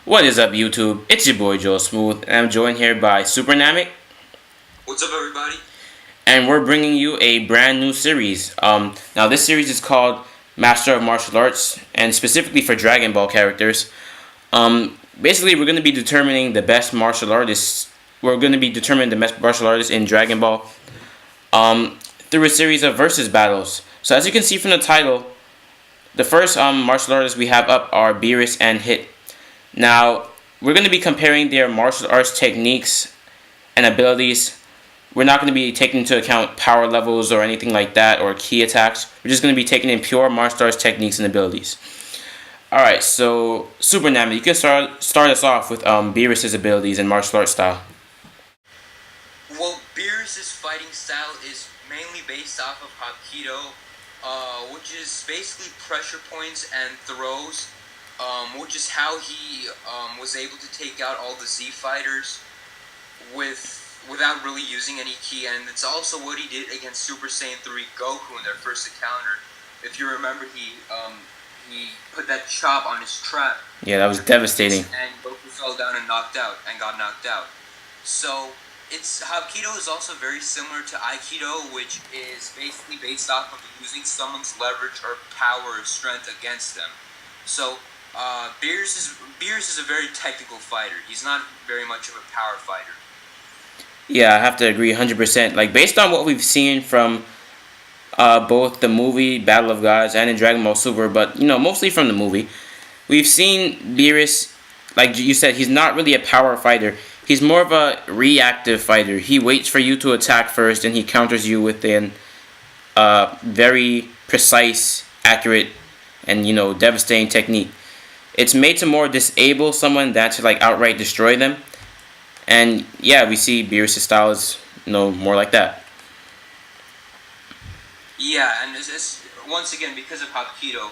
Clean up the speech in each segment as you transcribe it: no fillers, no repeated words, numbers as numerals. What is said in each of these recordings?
What is up, YouTube? It's your boy Joe Smooth, and I'm joined here by Super Namek, What's up, everybody? and we're bringing you a brand new series. Now this series is called Master of Martial Arts, and specifically for Dragon Ball characters. Basically, we're going to be determining the best martial artists. We're going to be determining the best martial artists in Dragon Ball, through a series of versus battles. So as you can see from the title, the first martial artists we have up are Beerus and Hit. Now, we're going to be comparing their martial arts techniques and abilities. We're not going to be taking into account power levels or anything like that or key attacks. We're just going to be taking in pure martial arts techniques and abilities. Alright, so Super Namek, you can start us off with Beerus' abilities and martial arts style. Well, Beerus' fighting style is mainly based off of Hapkido, which is basically pressure points and throws, which is how he was able to take out all the Z fighters without really using any ki, and it's also what he did against Super Saiyan 3 Goku in their first encounter. If you remember, he put that chop on his trap. Yeah, that was devastating. And Goku fell down and got knocked out. So Hapkido is also very similar to Aikido, which is basically based off of using someone's leverage or power or strength against them. So Beerus is a very technical fighter. He's not very much of a power fighter. Yeah, I have to agree 100%. Like, based on what we've seen from both the movie Battle of Gods and in Dragon Ball Super, but, mostly from the movie, we've seen Beerus, like you said, he's not really a power fighter. He's more of a reactive fighter. He waits for you to attack first, and he counters you with an very precise, accurate, and, devastating technique. It's made to more disable someone than to, outright destroy them. And, yeah, we see Beerus' style is, more like that. Yeah, and it's once again, because of Hapkido,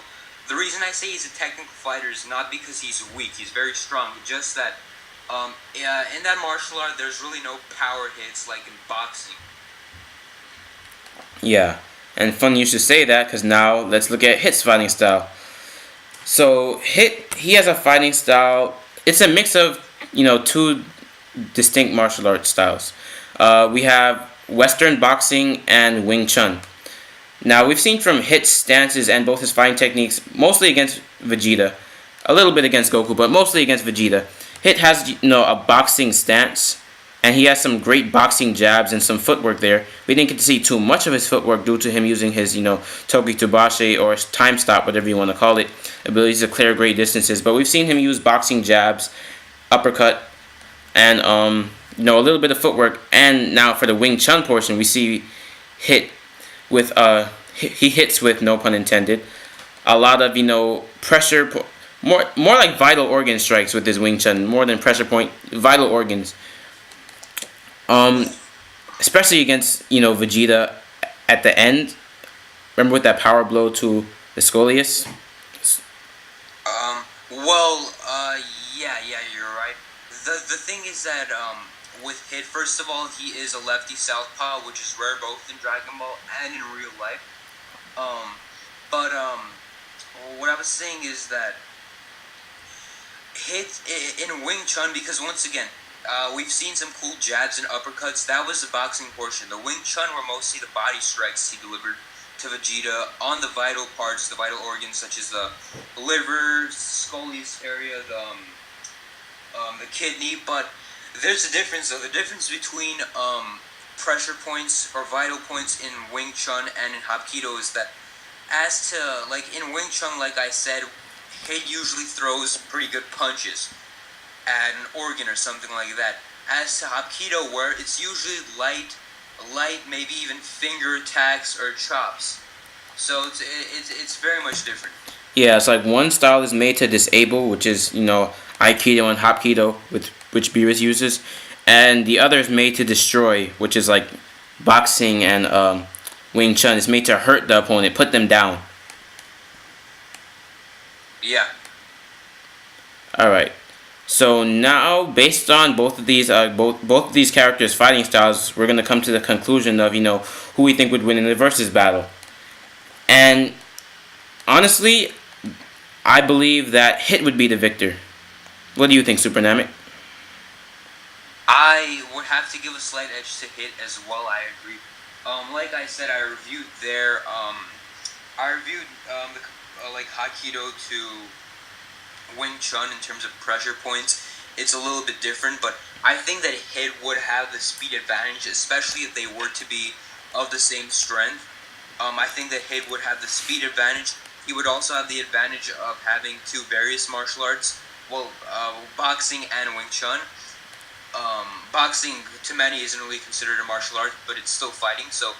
the reason I say he's a technical fighter is not because he's weak. He's very strong. Just that in that martial art, there's really no power hits like in boxing. Yeah, and funny you should say that, because now let's look at Hit's fighting style. So Hit, he has a fighting style. It's a mix of, two distinct martial arts styles. We have Western boxing and Wing Chun. Now, we've seen from Hit's stances and both his fighting techniques, mostly against Vegeta, a little bit against Goku, but mostly against Vegeta. Hit has, a boxing stance, and he has some great boxing jabs and some footwork there. We didn't get to see too much of his footwork due to him using his, Toki Tubashi or time stop, whatever you want to call it, abilities to clear great distances. But we've seen him use boxing jabs, uppercut, and, a little bit of footwork. And now for the Wing Chun portion, we see Hit with, he hits with, no pun intended, a lot of, pressure, more like vital organ strikes with his Wing Chun, more than pressure point, vital organs. Especially against, Vegeta at the end. Remember with that power blow to the Scolius? Yeah, you're right. The thing is that with Hit, first of all, he is a lefty southpaw, which is rare both in Dragon Ball and in real life. But what I was saying is that Hit in Wing Chun, because once again, we've seen some cool jabs and uppercuts. That was the boxing portion. The Wing Chun were mostly the body strikes he delivered to Vegeta on the vital parts, the vital organs such as the liver, Scolius area, the kidney. But there's a difference, though. The difference between pressure points or vital points in Wing Chun and in Hapkido is that, as to, in Wing Chun, like I said, Hit usually throws pretty good punches at an organ or something like that. As to Hapkido, where it's usually light, maybe even finger attacks or chops. So it's very much different. Yeah, it's like one style is made to disable, which is, Aikido and Hapkido, which Beerus uses. And the other is made to destroy, which is like boxing and Wing Chun. It's made to hurt the opponent, put them down. Yeah. Alright. So now, based on both of these characters' fighting styles, we're gonna come to the conclusion of who we think would win in the versus battle. And honestly, I believe that Hit would be the victor. What do you think, Super Namek? I would have to give a slight edge to Hit as well. I agree. Like I said, I reviewed like Hapkido to Wing Chun in terms of pressure points. It's a little bit different, but I think that Hit would have the speed advantage, especially if they were to be of the same strength. I think that Hit would have the speed advantage. He would also have the advantage of having two various martial arts, boxing and Wing Chun. Boxing to many isn't really considered a martial art, but it's still fighting. So,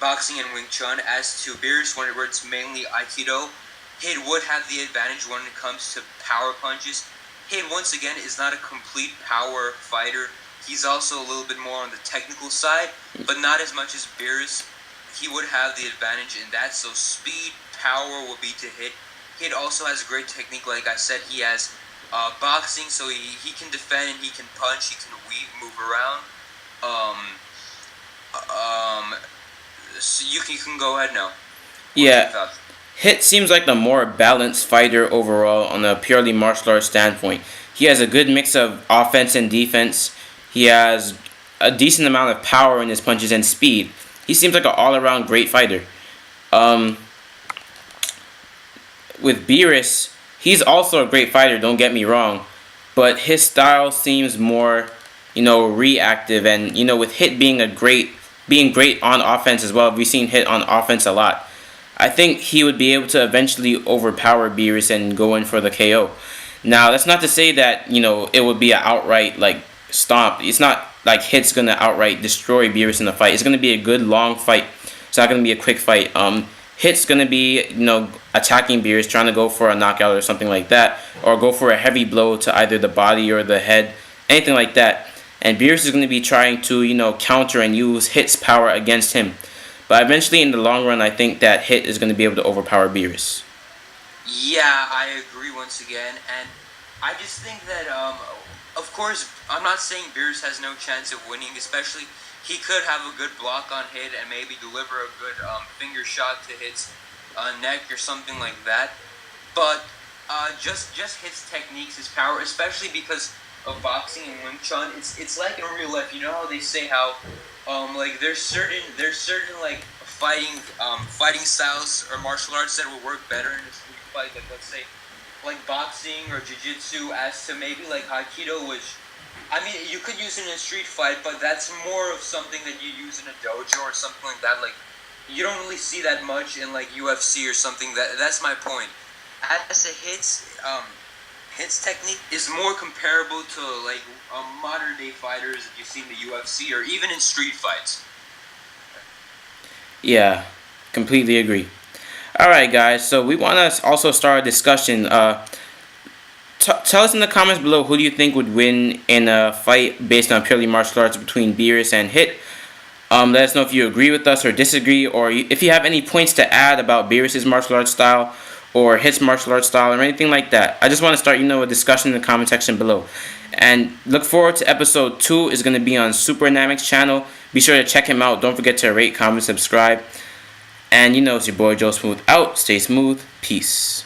boxing and Wing Chun. As to Beerus, where it's mainly Aikido, Hit would have the advantage when it comes to power punches. Hit, once again, is not a complete power fighter. He's also a little bit more on the technical side, but not as much as Beerus. He would have the advantage in that. So, speed, power will be to Hit. Hit also has great technique. Like I said, he has boxing, so he can defend and he can punch, he can weave, move around. So you can go ahead now. Yeah, Hit seems like the more balanced fighter overall on a purely martial arts standpoint. He has a good mix of offense and defense. He has a decent amount of power in his punches and speed. He seems like an all-around great fighter. With Beerus, he's also a great fighter, don't get me wrong, but his style seems more, reactive, and with Hit being great on offense as well. We've seen Hit on offense a lot. I think he would be able to eventually overpower Beerus and go in for the KO. Now, that's not to say that it would be an outright stomp. It's not like Hit's gonna outright destroy Beerus in the fight. It's gonna be a good long fight. It's not gonna be a quick fight. Hit's gonna be attacking Beerus, trying to go for a knockout or something like that, or go for a heavy blow to either the body or the head, anything like that. And Beerus is gonna be trying to counter and use Hit's power against him. But eventually, in the long run, I think that Hit is gonna be able to overpower Beerus. Yeah, I agree once again, and I just think that of course, I'm not saying Beerus has no chance of winning, especially. He could have a good block on Hit and maybe deliver a good finger shot to Hit's neck or something like that. But just Hit's techniques, his power, especially because of boxing and Wing Chun, it's like in real life. You know how they say how there's certain like fighting styles or martial arts that will work better in a street fight. Like let's say like boxing or jiu-jitsu, as to maybe like Hapkido, which I mean, you could use it in a street fight, but that's more of something that you use in a dojo or something like that. Like, you don't really see that much in like UFC or something. That's my point. As a Hit's technique is more comparable to like modern day fighters that you see in the UFC or even in street fights. Yeah, completely agree. All right, guys. So we want to also start a discussion. Tell us in the comments below, who do you think would win in a fight based on purely martial arts between Beerus and Hit. Let us know if you agree with us or disagree, or if you have any points to add about Beerus' martial arts style or Hit's martial arts style or anything like that. I just want to start, a discussion in the comment section below. And look forward to episode 2. Is going to be on Super Namek's channel. Be sure to check him out. Don't forget to rate, comment, subscribe. And it's your boy Joe Smooth out. Stay smooth. Peace.